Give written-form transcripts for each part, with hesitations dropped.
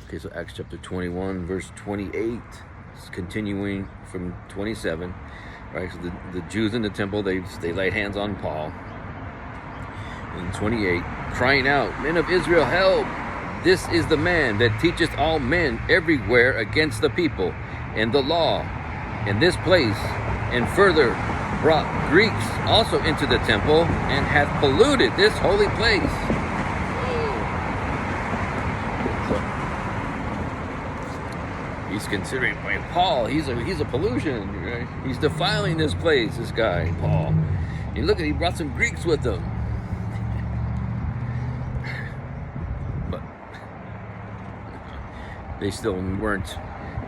Okay, so Acts chapter 21, verse 28. It's continuing from 27. Right, so the Jews in the temple, they laid hands on Paul. In 28, crying out, "Men of Israel, help! This is the man that teacheth all men everywhere against the people and the law in this place, and further brought Greeks also into the temple, and hath polluted this holy place." He's considering, by Paul, he's a pollution, right? He's defiling this place, this guy, Paul. And look, he brought some Greeks with him. But they still weren't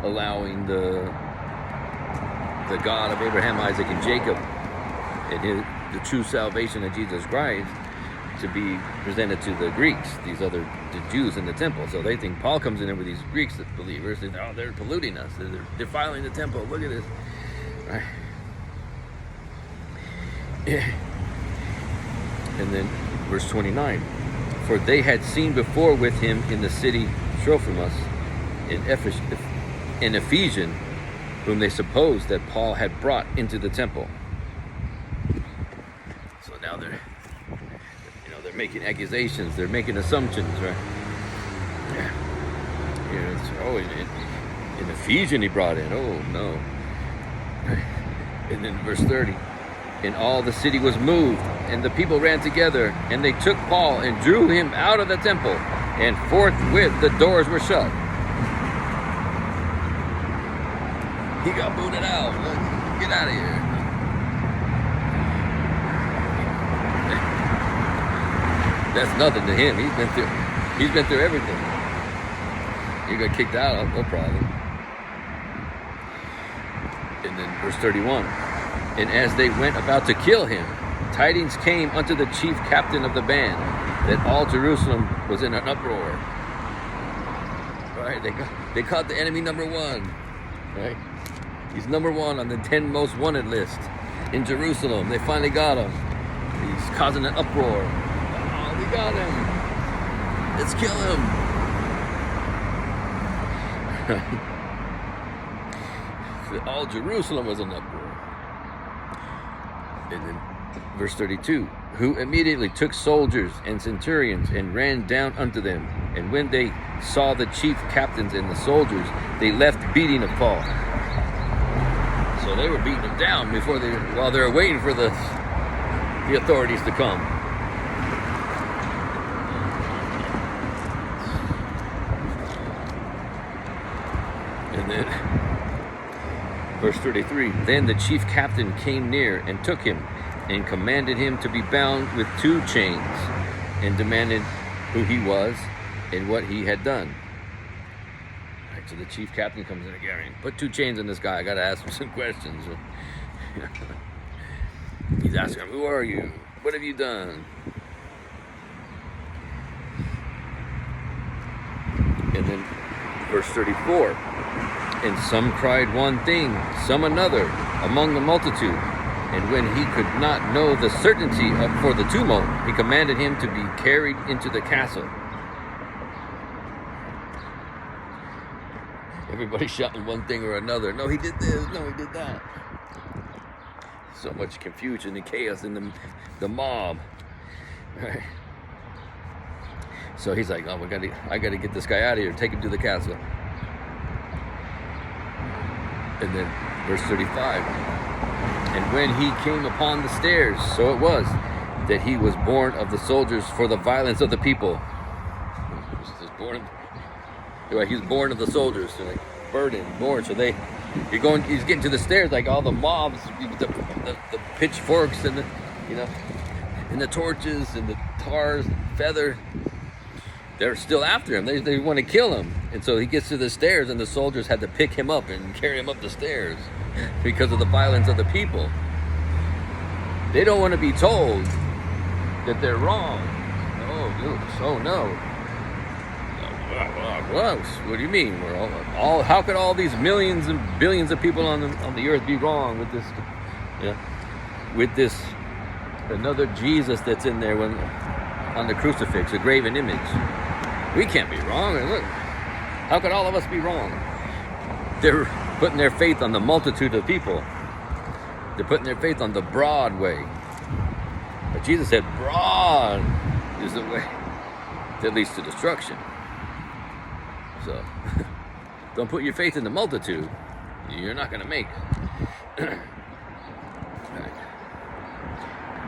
allowing the God of Abraham, Isaac, and Jacob, and the true salvation of Jesus Christ, to be presented to the Greeks, the Jews in the temple. So they think Paul comes in there with these Greeks believers, and they're polluting us, they're defiling the temple. Look at this, right? And then verse 29, for they had seen before with him in the city Trophimus, an Ephesian, whom they supposed that Paul had brought into the temple. So now they're making accusations, they're making assumptions, right? An Ephesian he brought in. Oh no. And then verse 30, and all the city was moved, and the people ran together, and they took Paul and drew him out of the temple, and forthwith the doors were shut. He got booted out. Look, get out of here. That's nothing to him. He's been through everything. He got kicked out, no problem. And then verse 31. And as they went about to kill him, tidings came unto the chief captain of the band that all Jerusalem was in an uproar. Right? They caught the enemy number one. Right? He's number one on the 10 most wanted list in Jerusalem. They finally got him. He's causing an uproar. We got him. Let's kill him. All Jerusalem was in uproar. And then verse 32, who immediately took soldiers and centurions and ran down unto them. And when they saw the chief captains and the soldiers, they left beating of Paul. So they were beating him down while they were waiting for the authorities to come. And then, verse 33, then the chief captain came near and took him and commanded him to be bound with 2 chains, and demanded who he was and what he had done. Right, so the chief captain comes in again, put 2 chains on this guy, I gotta ask him some questions. He's asking him, who are you? What have you done? And then verse 34, and some cried one thing, some another, among the multitude. And when he could not know the certainty for the tumult, he commanded him to be carried into the castle. Everybody shouting one thing or another. No, he did this. No, he did that. So much confusion and chaos in the mob. Right? So he's like, oh, I gotta get this guy out of here. Take him to the castle. And then verse 35. And when he came upon the stairs, so it was that he was born of the soldiers for the violence of the people. He was born of the soldiers, so like burdened, born. So he's getting to the stairs, like all the mobs, the pitchforks and and the torches and the tars, and feather. They're still after him. They want to kill him. And so he gets to the stairs, and the soldiers had to pick him up and carry him up the stairs because of the violence of the people. They don't want to be told that they're wrong. Oh no. What do you mean? We're all how could all these millions and billions of people on the earth be wrong with this? With this another Jesus that's in there on the crucifix, a graven image. We can't be wrong. And look, How could all of us be wrong? They're putting their faith on the multitude of people. They're putting their faith on the broad way. But Jesus said, broad is the way that leads to destruction. So, don't put your faith in the multitude. You're not going to make it.